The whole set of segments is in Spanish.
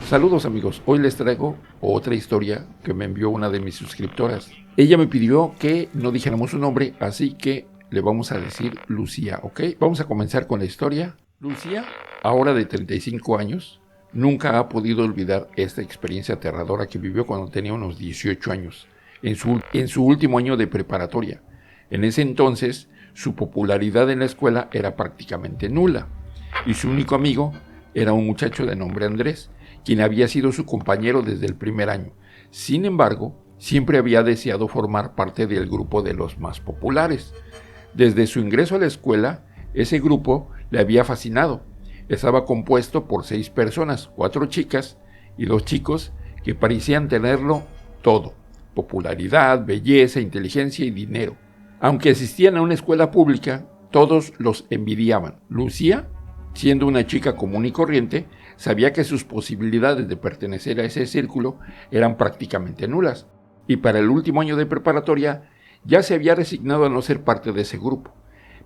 Saludos amigos, hoy les traigo otra historia que me envió una de mis suscriptoras. Ella me pidió que no dijéramos su nombre, así que le vamos a decir Lucía, ¿ok? Vamos a comenzar con la historia. Lucía, ahora de 35 años, nunca ha podido olvidar esta experiencia aterradora que vivió cuando tenía unos 18 años, en su último año de preparatoria. En ese entonces, su popularidad en la escuela era prácticamente nula, y su único amigo era un muchacho de nombre Andrés, quien había sido su compañero desde el primer año. Sin embargo, siempre había deseado formar parte del grupo de los más populares. Desde su ingreso a la escuela, ese grupo le había fascinado. Estaba compuesto por 6 personas, 4 chicas y 2 chicos que parecían tenerlo todo: popularidad, belleza, inteligencia y dinero. Aunque asistían a una escuela pública, todos los envidiaban. Lucía, siendo una chica común y corriente, sabía que sus posibilidades de pertenecer a ese círculo eran prácticamente nulas, y para el último año de preparatoria ya se había resignado a no ser parte de ese grupo.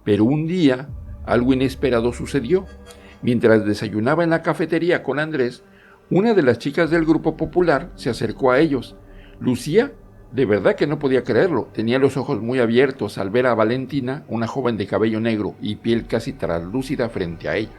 Pero un día, algo inesperado sucedió. Mientras desayunaba en la cafetería con Andrés, una de las chicas del grupo popular se acercó a ellos. Lucía, de verdad que no podía creerlo, tenía los ojos muy abiertos al ver a Valentina, una joven de cabello negro y piel casi translúcida, frente a ella.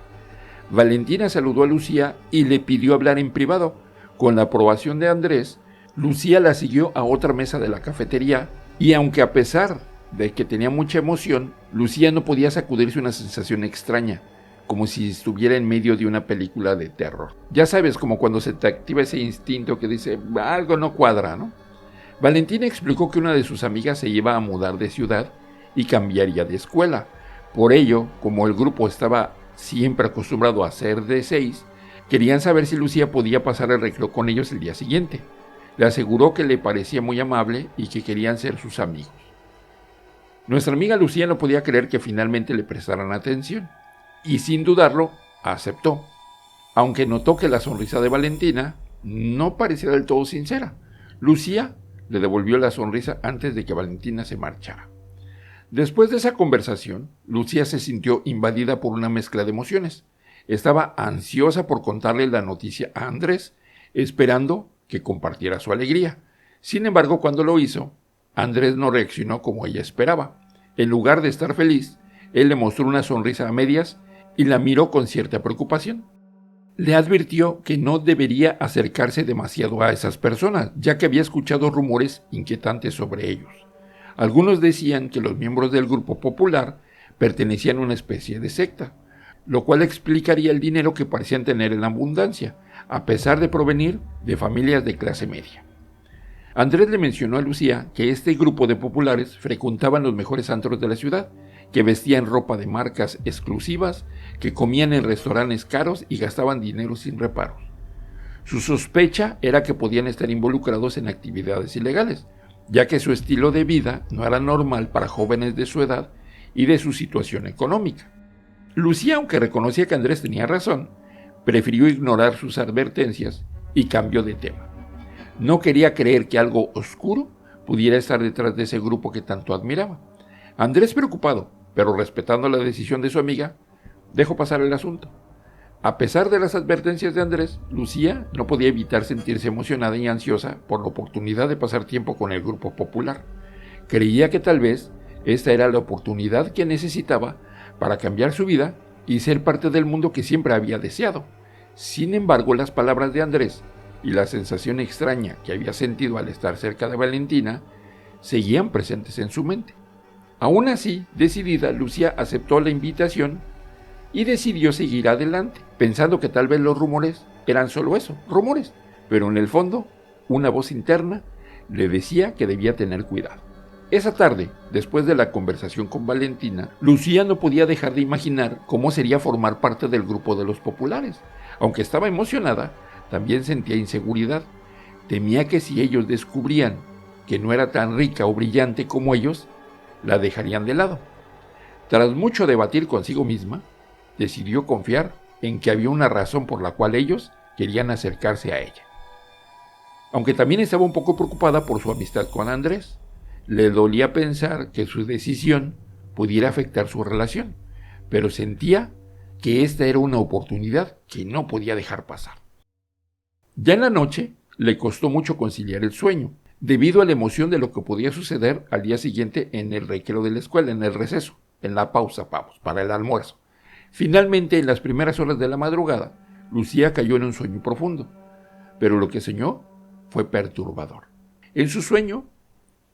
Valentina saludó a Lucía y le pidió hablar en privado. Con la aprobación de Andrés, Lucía la siguió a otra mesa de la cafetería y aunque a pesar de que tenía mucha emoción, Lucía no podía sacudirse una sensación extraña, como si estuviera en medio de una película de terror. Ya sabes, como cuando se te activa ese instinto que dice algo no cuadra, ¿no? Valentina explicó que una de sus amigas se iba a mudar de ciudad y cambiaría de escuela. Por ello, como el grupo estaba siempre acostumbrado a ser de 6, querían saber si Lucía podía pasar el recreo con ellos el día siguiente. Le aseguró que le parecía muy amable y que querían ser sus amigos. Nuestra amiga Lucía no podía creer que finalmente le prestaran atención, y sin dudarlo, aceptó, aunque notó que la sonrisa de Valentina no parecía del todo sincera. Lucía le devolvió la sonrisa antes de que Valentina se marchara. Después de esa conversación, Lucía se sintió invadida por una mezcla de emociones. Estaba ansiosa por contarle la noticia a Andrés, esperando que compartiera su alegría. Sin embargo, cuando lo hizo, Andrés no reaccionó como ella esperaba. En lugar de estar feliz, él le mostró una sonrisa a medias y la miró con cierta preocupación. Le advirtió que no debería acercarse demasiado a esas personas, ya que había escuchado rumores inquietantes sobre ellos. Algunos decían que los miembros del grupo popular pertenecían a una especie de secta, lo cual explicaría el dinero que parecían tener en abundancia, a pesar de provenir de familias de clase media. Andrés le mencionó a Lucía que este grupo de populares frecuentaban los mejores antros de la ciudad, que vestían ropa de marcas exclusivas, que comían en restaurantes caros y gastaban dinero sin reparos. Su sospecha era que podían estar involucrados en actividades ilegales, ya que su estilo de vida no era normal para jóvenes de su edad y de su situación económica. Lucía, aunque reconocía que Andrés tenía razón, prefirió ignorar sus advertencias y cambió de tema. No quería creer que algo oscuro pudiera estar detrás de ese grupo que tanto admiraba. Andrés, preocupado, pero respetando la decisión de su amiga, dejó pasar el asunto. A pesar de las advertencias de Andrés, Lucía no podía evitar sentirse emocionada y ansiosa por la oportunidad de pasar tiempo con el grupo popular. Creía que tal vez esta era la oportunidad que necesitaba para cambiar su vida y ser parte del mundo que siempre había deseado. Sin embargo, las palabras de Andrés y la sensación extraña que había sentido al estar cerca de Valentina seguían presentes en su mente. Aún así, decidida, Lucía aceptó la invitación y decidió seguir adelante, pensando que tal vez los rumores eran solo eso, rumores, pero en el fondo, una voz interna le decía que debía tener cuidado. Esa tarde, después de la conversación con Valentina, Lucía no podía dejar de imaginar cómo sería formar parte del grupo de los populares. Aunque estaba emocionada, también sentía inseguridad. Temía que si ellos descubrían que no era tan rica o brillante como ellos, la dejarían de lado. Tras mucho debatir consigo misma, decidió confiar en que había una razón por la cual ellos querían acercarse a ella. Aunque también estaba un poco preocupada por su amistad con Andrés, le dolía pensar que su decisión pudiera afectar su relación, pero sentía que esta era una oportunidad que no podía dejar pasar. Ya en la noche le costó mucho conciliar el sueño, debido a la emoción de lo que podía suceder al día siguiente en el recreo de la escuela, en el receso, en la pausa, vamos, para el almuerzo. Finalmente, en las primeras horas de la madrugada, Lucía cayó en un sueño profundo, pero lo que soñó fue perturbador. En su sueño,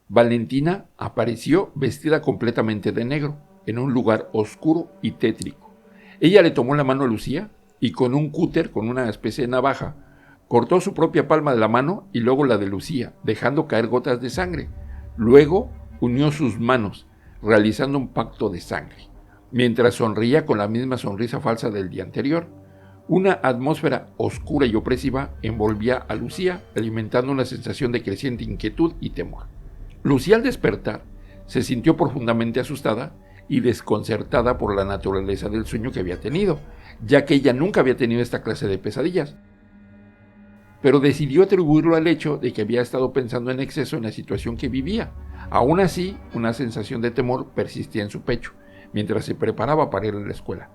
Valentina apareció vestida completamente de negro, en un lugar oscuro y tétrico. Ella le tomó la mano a Lucía y con un cúter, con una especie de navaja, cortó su propia palma de la mano y luego la de Lucía, dejando caer gotas de sangre. Luego unió sus manos, realizando un pacto de sangre, mientras sonreía con la misma sonrisa falsa del día anterior. Una atmósfera oscura y opresiva envolvía a Lucía, alimentando una sensación de creciente inquietud y temor. Lucía, al despertar, se sintió profundamente asustada y desconcertada por la naturaleza del sueño que había tenido, ya que ella nunca había tenido esta clase de pesadillas, pero decidió atribuirlo al hecho de que había estado pensando en exceso en la situación que vivía. Aún así, una sensación de temor persistía en su pecho, mientras se preparaba para ir a la escuela.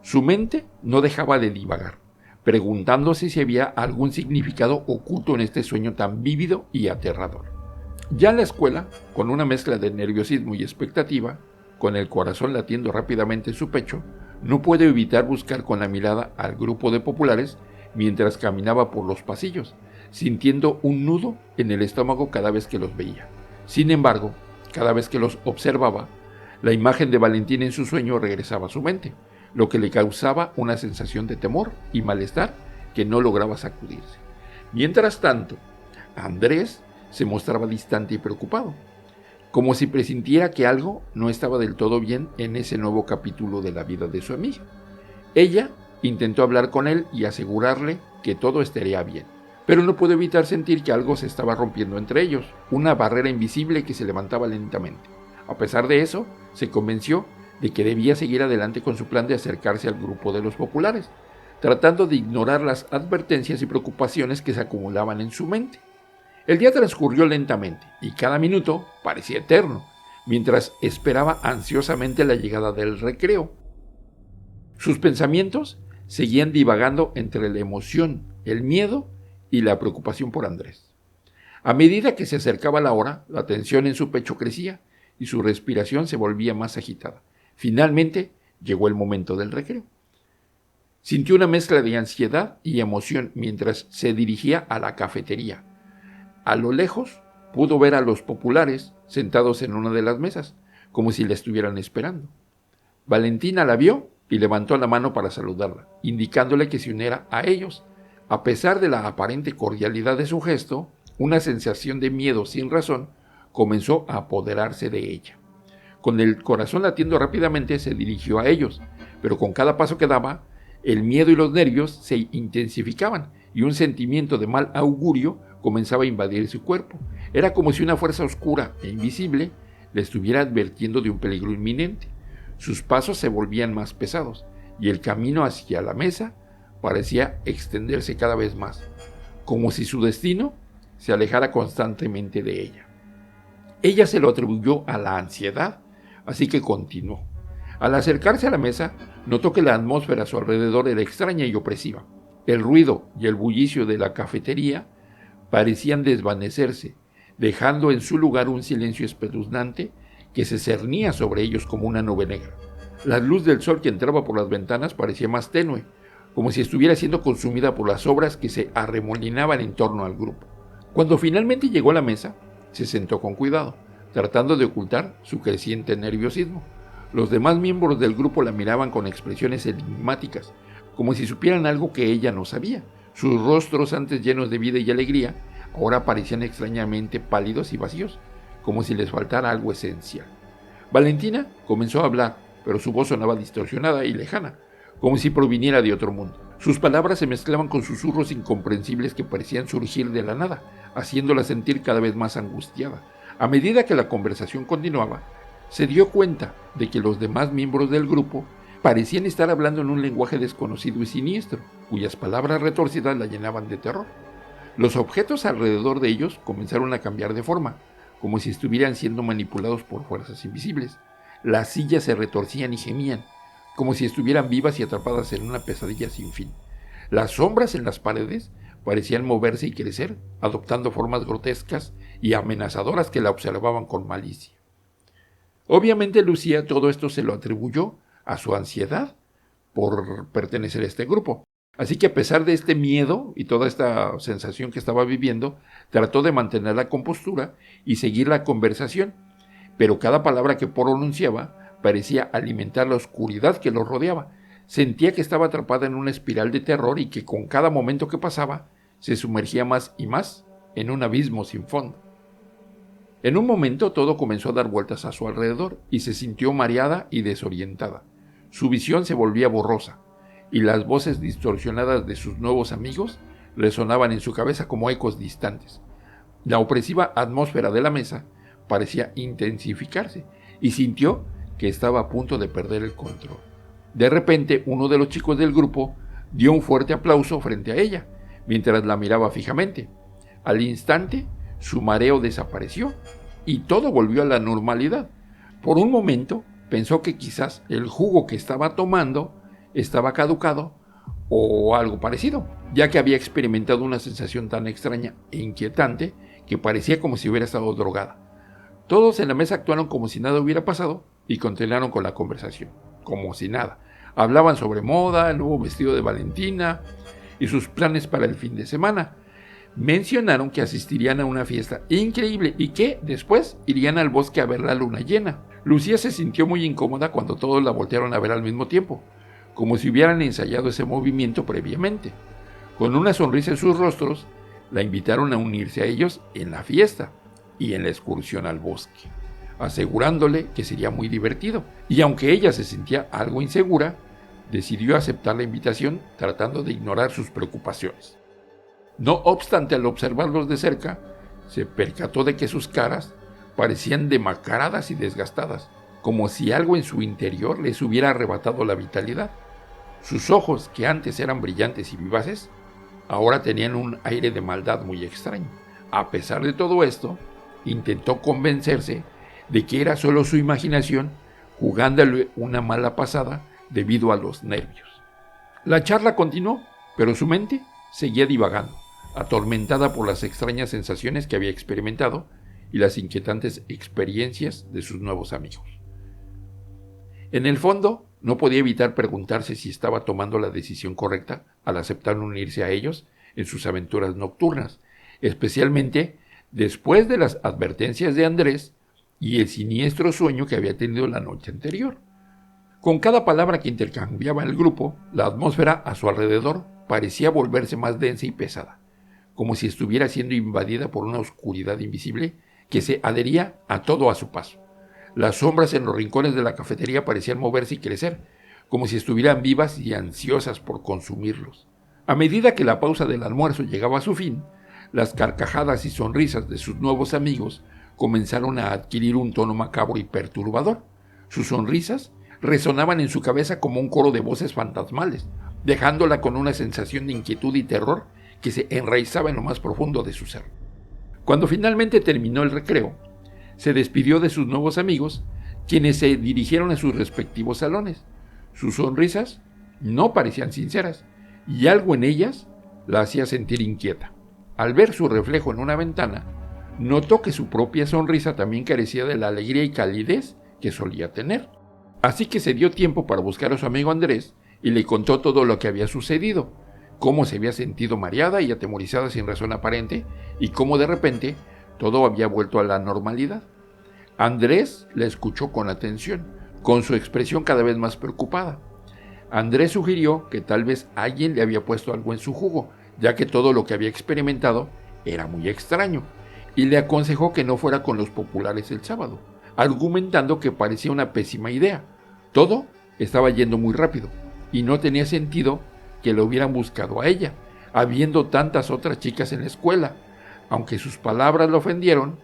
Su mente no dejaba de divagar, preguntándose si había algún significado oculto en este sueño tan vívido y aterrador. Ya en la escuela, con una mezcla de nerviosismo y expectativa, con el corazón latiendo rápidamente en su pecho, no pudo evitar buscar con la mirada al grupo de populares mientras caminaba por los pasillos, sintiendo un nudo en el estómago cada vez que los veía. Sin embargo, cada vez que los observaba, la imagen de Valentina en su sueño regresaba a su mente, lo que le causaba una sensación de temor y malestar que no lograba sacudirse. Mientras tanto, Andrés se mostraba distante y preocupado, como si presintiera que algo no estaba del todo bien en ese nuevo capítulo de la vida de su amiga. Ella intentó hablar con él y asegurarle que todo estaría bien, pero no pudo evitar sentir que algo se estaba rompiendo entre ellos, una barrera invisible que se levantaba lentamente. A pesar de eso, se convenció de que debía seguir adelante con su plan de acercarse al grupo de los populares, tratando de ignorar las advertencias y preocupaciones que se acumulaban en su mente. El día transcurrió lentamente y cada minuto parecía eterno, mientras esperaba ansiosamente la llegada del recreo. Sus pensamientos seguían divagando entre la emoción, el miedo y la preocupación por Andrés. A medida que se acercaba la hora, la tensión en su pecho crecía y su respiración se volvía más agitada. Finalmente llegó el momento del recreo. Sintió una mezcla de ansiedad y emoción mientras se dirigía a la cafetería. A lo lejos pudo ver a los populares sentados en una de las mesas, como si la estuvieran esperando. Valentina la vio y levantó la mano para saludarla, indicándole que se uniera a ellos. A pesar de la aparente cordialidad de su gesto, una sensación de miedo sin razón comenzó a apoderarse de ella. Con el corazón latiendo rápidamente se dirigió a ellos, pero con cada paso que daba, el miedo y los nervios se intensificaban y un sentimiento de mal augurio comenzaba a invadir su cuerpo. Era como si una fuerza oscura e invisible le estuviera advirtiendo de un peligro inminente. Sus pasos se volvían más pesados y el camino hacia la mesa parecía extenderse cada vez más, como si su destino se alejara constantemente de ella. Ella se lo atribuyó a la ansiedad, así que continuó. Al acercarse a la mesa, notó que la atmósfera a su alrededor era extraña y opresiva. El ruido y el bullicio de la cafetería parecían desvanecerse, dejando en su lugar un silencio espeluznante que se cernía sobre ellos como una nube negra. La luz del sol que entraba por las ventanas parecía más tenue, como si estuviera siendo consumida por las sombras que se arremolinaban en torno al grupo. Cuando finalmente llegó a la mesa, se sentó con cuidado, tratando de ocultar su creciente nerviosismo. Los demás miembros del grupo la miraban con expresiones enigmáticas, como si supieran algo que ella no sabía. Sus rostros, antes llenos de vida y alegría, ahora parecían extrañamente pálidos y vacíos, como si les faltara algo esencial. Valentina comenzó a hablar, pero su voz sonaba distorsionada y lejana, como si proviniera de otro mundo. Sus palabras se mezclaban con susurros incomprensibles que parecían surgir de la nada, haciéndola sentir cada vez más angustiada. A medida que la conversación continuaba, se dio cuenta de que los demás miembros del grupo parecían estar hablando en un lenguaje desconocido y siniestro, cuyas palabras retorcidas la llenaban de terror. Los objetos alrededor de ellos comenzaron a cambiar de forma, como si estuvieran siendo manipulados por fuerzas invisibles. Las sillas se retorcían y gemían, como si estuvieran vivas y atrapadas en una pesadilla sin fin. Las sombras en las paredes parecían moverse y crecer, adoptando formas grotescas y amenazadoras que la observaban con malicia. Obviamente Lucía todo esto se lo atribuyó a su ansiedad por pertenecer a este grupo. Así que a pesar de este miedo y toda esta sensación que estaba viviendo, trató de mantener la compostura y seguir la conversación, pero cada palabra que pronunciaba parecía alimentar la oscuridad que lo rodeaba. Sentía que estaba atrapada en una espiral de terror y que con cada momento que pasaba se sumergía más y más en un abismo sin fondo. En un momento todo comenzó a dar vueltas a su alrededor y se sintió mareada y desorientada. Su visión se volvía borrosa y las voces distorsionadas de sus nuevos amigos resonaban en su cabeza como ecos distantes. La opresiva atmósfera de la mesa parecía intensificarse y sintió que estaba a punto de perder el control. De repente, uno de los chicos del grupo dio un fuerte aplauso frente a ella, mientras la miraba fijamente. Al instante, su mareo desapareció y todo volvió a la normalidad. Por un momento, pensó que quizás el jugo que estaba tomando estaba caducado o algo parecido, ya que había experimentado una sensación tan extraña e inquietante que parecía como si hubiera estado drogada. Todos en la mesa actuaron como si nada hubiera pasado y continuaron con la conversación, como si nada. Hablaban sobre moda, el nuevo vestido de Valentina y sus planes para el fin de semana. Mencionaron que asistirían a una fiesta increíble y que después irían al bosque a ver la luna llena. Lucía se sintió muy incómoda cuando todos la voltearon a ver al mismo tiempo, como si hubieran ensayado ese movimiento previamente. Con una sonrisa en sus rostros, la invitaron a unirse a ellos en la fiesta y en la excursión al bosque, asegurándole que sería muy divertido. Y aunque ella se sentía algo insegura, decidió aceptar la invitación tratando de ignorar sus preocupaciones. No obstante, al observarlos de cerca, se percató de que sus caras parecían demacradas y desgastadas, como si algo en su interior les hubiera arrebatado la vitalidad. Sus ojos, que antes eran brillantes y vivaces, ahora tenían un aire de maldad muy extraño. A pesar de todo esto, intentó convencerse de que era solo su imaginación jugándole una mala pasada debido a los nervios. La charla continuó, pero su mente seguía divagando, atormentada por las extrañas sensaciones que había experimentado y las inquietantes experiencias de sus nuevos amigos. En el fondo, no podía evitar preguntarse si estaba tomando la decisión correcta al aceptar unirse a ellos en sus aventuras nocturnas, especialmente después de las advertencias de Andrés y el siniestro sueño que había tenido la noche anterior. Con cada palabra que intercambiaba el grupo, la atmósfera a su alrededor parecía volverse más densa y pesada, como si estuviera siendo invadida por una oscuridad invisible que se adhería a todo a su paso. Las sombras en los rincones de la cafetería parecían moverse y crecer, como si estuvieran vivas y ansiosas por consumirlos. A medida que la pausa del almuerzo llegaba a su fin, las carcajadas y sonrisas de sus nuevos amigos comenzaron a adquirir un tono macabro y perturbador. Sus sonrisas resonaban en su cabeza como un coro de voces fantasmales, dejándola con una sensación de inquietud y terror que se enraizaba en lo más profundo de su ser. Cuando finalmente terminó el recreo, se despidió de sus nuevos amigos, quienes se dirigieron a sus respectivos salones. Sus sonrisas no parecían sinceras, y algo en ellas la hacía sentir inquieta. Al ver su reflejo en una ventana, notó que su propia sonrisa también carecía de la alegría y calidez que solía tener. Así que se dio tiempo para buscar a su amigo Andrés y le contó todo lo que había sucedido, cómo se había sentido mareada y atemorizada sin razón aparente, y cómo de repente todo había vuelto a la normalidad. Andrés la escuchó con atención, con su expresión cada vez más preocupada. Andrés sugirió que tal vez alguien le había puesto algo en su jugo, ya que todo lo que había experimentado era muy extraño, y le aconsejó que no fuera con los populares el sábado, argumentando que parecía una pésima idea. Todo estaba yendo muy rápido, y no tenía sentido que lo hubieran buscado a ella, habiendo tantas otras chicas en la escuela. Aunque sus palabras lo ofendieron,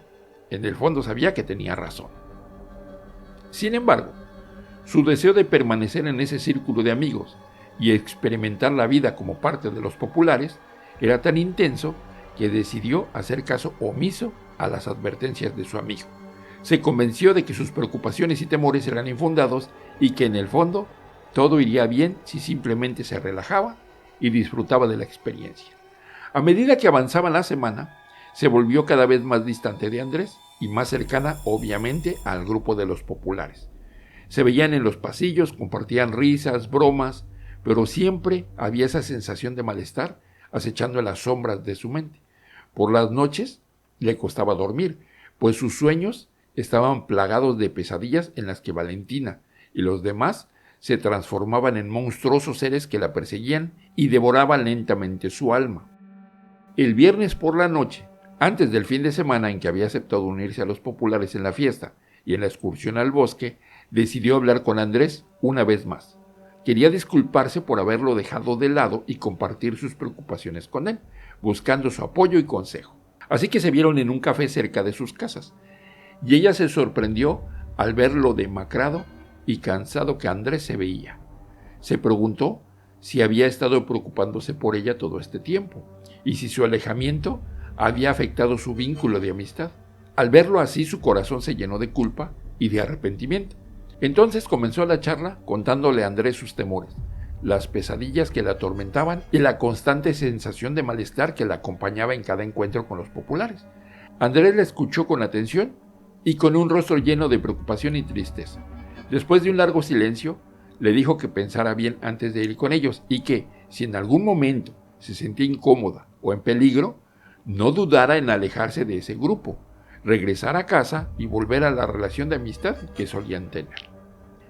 en el fondo sabía que tenía razón. Sin embargo, su deseo de permanecer en ese círculo de amigos y experimentar la vida como parte de los populares era tan intenso que decidió hacer caso omiso a las advertencias de su amigo. Se convenció de que sus preocupaciones y temores eran infundados y que en el fondo todo iría bien si simplemente se relajaba y disfrutaba de la experiencia. A medida que avanzaba la semana, se volvió cada vez más distante de Andrés y más cercana, obviamente, al grupo de los populares. Se veían en los pasillos, compartían risas, bromas, pero siempre había esa sensación de malestar acechando en las sombras de su mente. Por las noches le costaba dormir, pues sus sueños estaban plagados de pesadillas en las que Valentina y los demás se transformaban en monstruosos seres que la perseguían y devoraban lentamente su alma. El viernes por la noche, antes del fin de semana en que había aceptado unirse a los populares en la fiesta y en la excursión al bosque, decidió hablar con Andrés una vez más. Quería disculparse por haberlo dejado de lado y compartir sus preocupaciones con él, buscando su apoyo y consejo. Así que se vieron en un café cerca de sus casas, y ella se sorprendió al ver lo demacrado y cansado que Andrés se veía. Se preguntó si había estado preocupándose por ella todo este tiempo, y si su alejamiento había afectado su vínculo de amistad. Al verlo así, su corazón se llenó de culpa y de arrepentimiento. Entonces comenzó la charla contándole a Andrés sus temores, las pesadillas que la atormentaban y la constante sensación de malestar que la acompañaba en cada encuentro con los populares. Andrés la escuchó con atención y con un rostro lleno de preocupación y tristeza. Después de un largo silencio, le dijo que pensara bien antes de ir con ellos y que, si en algún momento se sentía incómoda o en peligro, no dudara en alejarse de ese grupo, regresar a casa y volver a la relación de amistad que solían tener.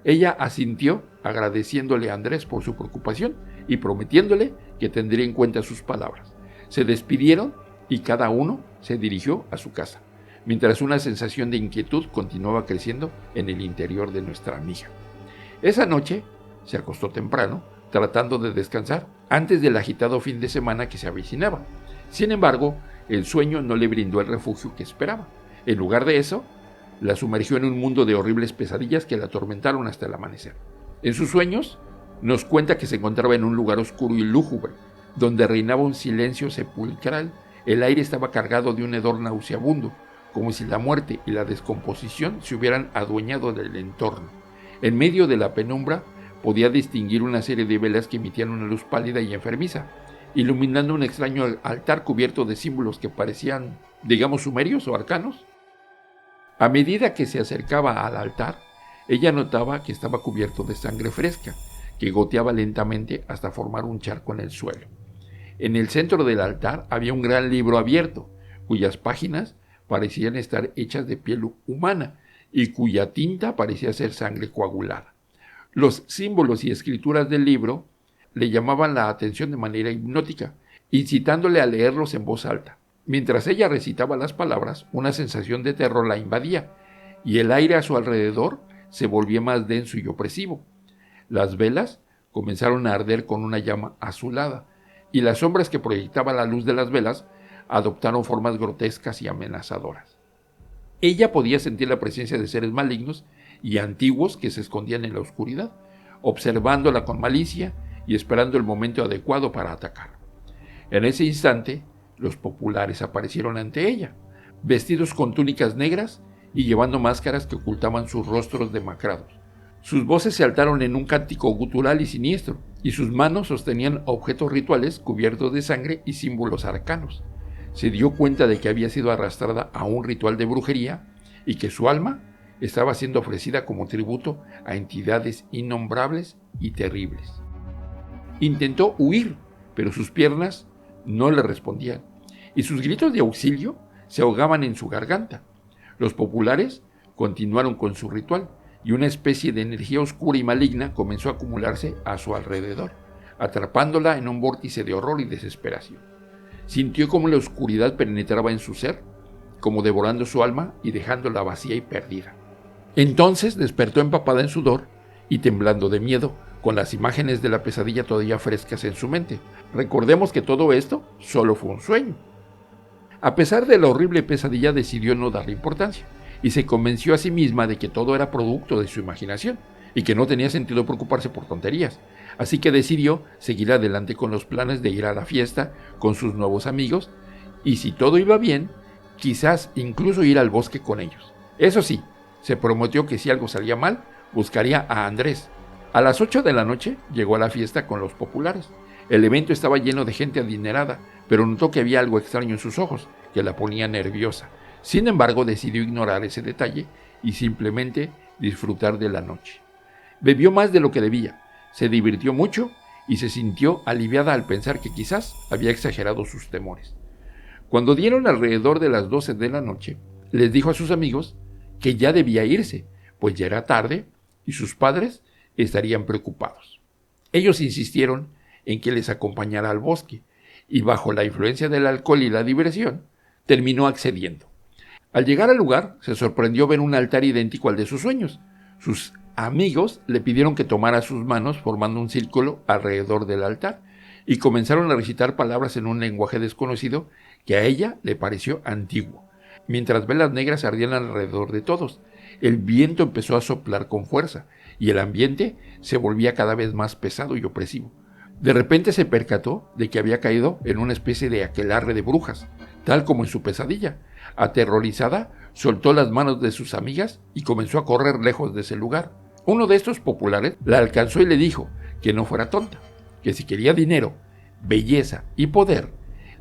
Ella asintió, agradeciéndole a Andrés por su preocupación y prometiéndole que tendría en cuenta sus palabras. Se despidieron y cada uno se dirigió a su casa, mientras una sensación de inquietud continuaba creciendo en el interior de nuestra amiga. Esa noche se acostó temprano, tratando de descansar antes del agitado fin de semana que se avecinaba. Sin embargo, el sueño no le brindó el refugio que esperaba. En lugar de eso, la sumergió en un mundo de horribles pesadillas que la atormentaron hasta el amanecer. En sus sueños, nos cuenta que se encontraba en un lugar oscuro y lúgubre, donde reinaba un silencio sepulcral. El aire estaba cargado de un hedor nauseabundo, como si la muerte y la descomposición se hubieran adueñado del entorno. En medio de la penumbra podía distinguir una serie de velas que emitían una luz pálida y enfermiza, iluminando un extraño altar cubierto de símbolos que parecían, digamos, sumerios o arcanos. A medida que se acercaba al altar, ella notaba que estaba cubierto de sangre fresca, que goteaba lentamente hasta formar un charco en el suelo. En el centro del altar había un gran libro abierto, cuyas páginas parecían estar hechas de piel humana y cuya tinta parecía ser sangre coagulada. Los símbolos y escrituras del libro le llamaban la atención de manera hipnótica, incitándole a leerlos en voz alta. Mientras ella recitaba las palabras, una sensación de terror la invadía, y el aire a su alrededor se volvía más denso y opresivo. Las velas comenzaron a arder con una llama azulada, y las sombras que proyectaba la luz de las velas adoptaron formas grotescas y amenazadoras. Ella podía sentir la presencia de seres malignos y antiguos que se escondían en la oscuridad, observándola con malicia y esperando el momento adecuado para atacar. En ese instante, los populares aparecieron ante ella, vestidos con túnicas negras y llevando máscaras que ocultaban sus rostros demacrados. Sus voces se alzaron en un cántico gutural y siniestro, y sus manos sostenían objetos rituales cubiertos de sangre y símbolos arcanos. Se dio cuenta de que había sido arrastrada a un ritual de brujería y que su alma estaba siendo ofrecida como tributo a entidades innombrables y terribles. Intentó huir, pero sus piernas no le respondían, y sus gritos de auxilio se ahogaban en su garganta. Los populares continuaron con su ritual, y una especie de energía oscura y maligna comenzó a acumularse a su alrededor, atrapándola en un vórtice de horror y desesperación. Sintió como la oscuridad penetraba en su ser, como devorando su alma y dejándola vacía y perdida. Entonces despertó empapada en sudor y temblando de miedo, con las imágenes de la pesadilla todavía frescas en su mente. Recordemos que todo esto solo fue un sueño. A pesar de la horrible pesadilla, decidió no darle importancia y se convenció a sí misma de que todo era producto de su imaginación y que no tenía sentido preocuparse por tonterías. Así que decidió seguir adelante con los planes de ir a la fiesta con sus nuevos amigos y, si todo iba bien, quizás incluso ir al bosque con ellos. Eso sí, se prometió que si algo salía mal, buscaría a Andrés. A las 8 de la noche llegó a la fiesta con los populares. El evento estaba lleno de gente adinerada, pero notó que había algo extraño en sus ojos, que la ponía nerviosa. Sin embargo, decidió ignorar ese detalle y simplemente disfrutar de la noche. Bebió más de lo que debía, se divirtió mucho y se sintió aliviada al pensar que quizás había exagerado sus temores. Cuando dieron alrededor de las 12 de la noche, les dijo a sus amigos que ya debía irse, pues ya era tarde y sus padres estarían preocupados. Ellos insistieron en que les acompañara al bosque, y bajo la influencia del alcohol y la diversión, terminó accediendo. Al llegar al lugar, se sorprendió ver un altar idéntico al de sus sueños. Sus amigos le pidieron que tomara sus manos formando un círculo alrededor del altar, y comenzaron a recitar palabras en un lenguaje desconocido que a ella le pareció antiguo. Mientras velas negras ardían alrededor de todos, el viento empezó a soplar con fuerza, y el ambiente se volvía cada vez más pesado y opresivo. De repente se percató de que había caído en una especie de aquelarre de brujas, tal como en su pesadilla. Aterrorizada, soltó las manos de sus amigas y comenzó a correr lejos de ese lugar. Uno de estos populares la alcanzó y le dijo que no fuera tonta, que si quería dinero, belleza y poder,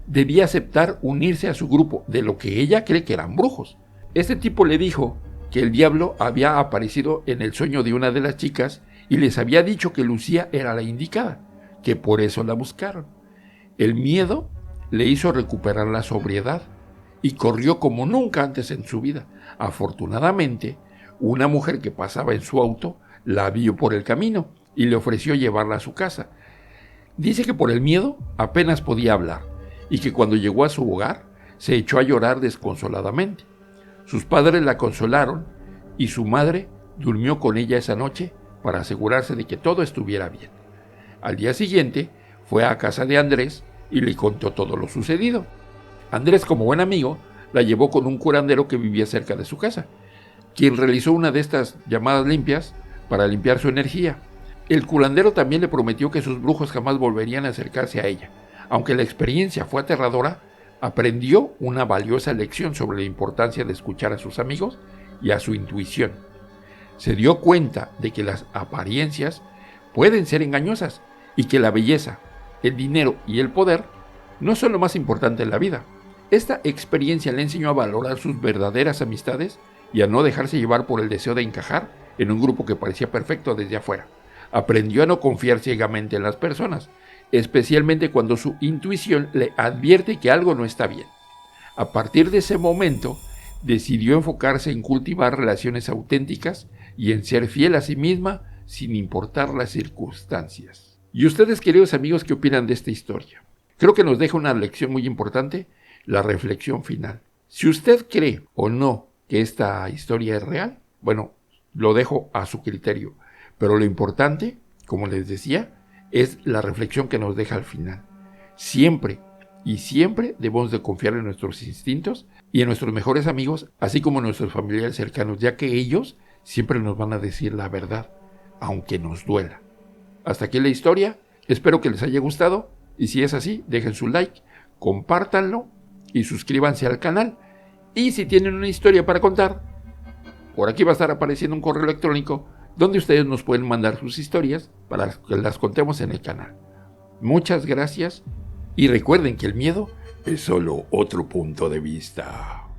debía aceptar unirse a su grupo de lo que ella cree que eran brujos. Este tipo le dijo que el diablo había aparecido en el sueño de una de las chicas y les había dicho que Lucía era la indicada, que por eso la buscaron. El miedo le hizo recuperar la sobriedad y corrió como nunca antes en su vida. Afortunadamente, una mujer que pasaba en su auto la vio por el camino y le ofreció llevarla a su casa. Dice que por el miedo apenas podía hablar y que cuando llegó a su hogar se echó a llorar desconsoladamente. Sus padres la consolaron y su madre durmió con ella esa noche para asegurarse de que todo estuviera bien. Al día siguiente fue a casa de Andrés y le contó todo lo sucedido. Andrés, como buen amigo, la llevó con un curandero que vivía cerca de su casa, quien realizó una de estas llamadas limpias para limpiar su energía. El curandero también le prometió que sus brujos jamás volverían a acercarse a ella. Aunque la experiencia fue aterradora, aprendió una valiosa lección sobre la importancia de escuchar a sus amigos y a su intuición. Se dio cuenta de que las apariencias pueden ser engañosas y que la belleza, el dinero y el poder no son lo más importante en la vida. Esta experiencia le enseñó a valorar sus verdaderas amistades y a no dejarse llevar por el deseo de encajar en un grupo que parecía perfecto desde afuera. Aprendió a no confiar ciegamente en las personas, especialmente cuando su intuición le advierte que algo no está bien. A partir de ese momento, decidió enfocarse en cultivar relaciones auténticas y en ser fiel a sí misma sin importar las circunstancias. ¿Y ustedes, queridos amigos, qué opinan de esta historia? Creo que nos deja una lección muy importante, la reflexión final. Si usted cree o no que esta historia es real, bueno, lo dejo a su criterio. Pero lo importante, como les decía, es la reflexión que nos deja al final. Siempre y siempre debemos de confiar en nuestros instintos y en nuestros mejores amigos, así como en nuestros familiares cercanos, ya que ellos siempre nos van a decir la verdad, aunque nos duela. Hasta aquí la historia, espero que les haya gustado y si es así, dejen su like, compártanlo y suscríbanse al canal. Y si tienen una historia para contar, por aquí va a estar apareciendo un correo electrónico donde ustedes nos pueden mandar sus historias para que las contemos en el canal. Muchas gracias y recuerden que el miedo es solo otro punto de vista.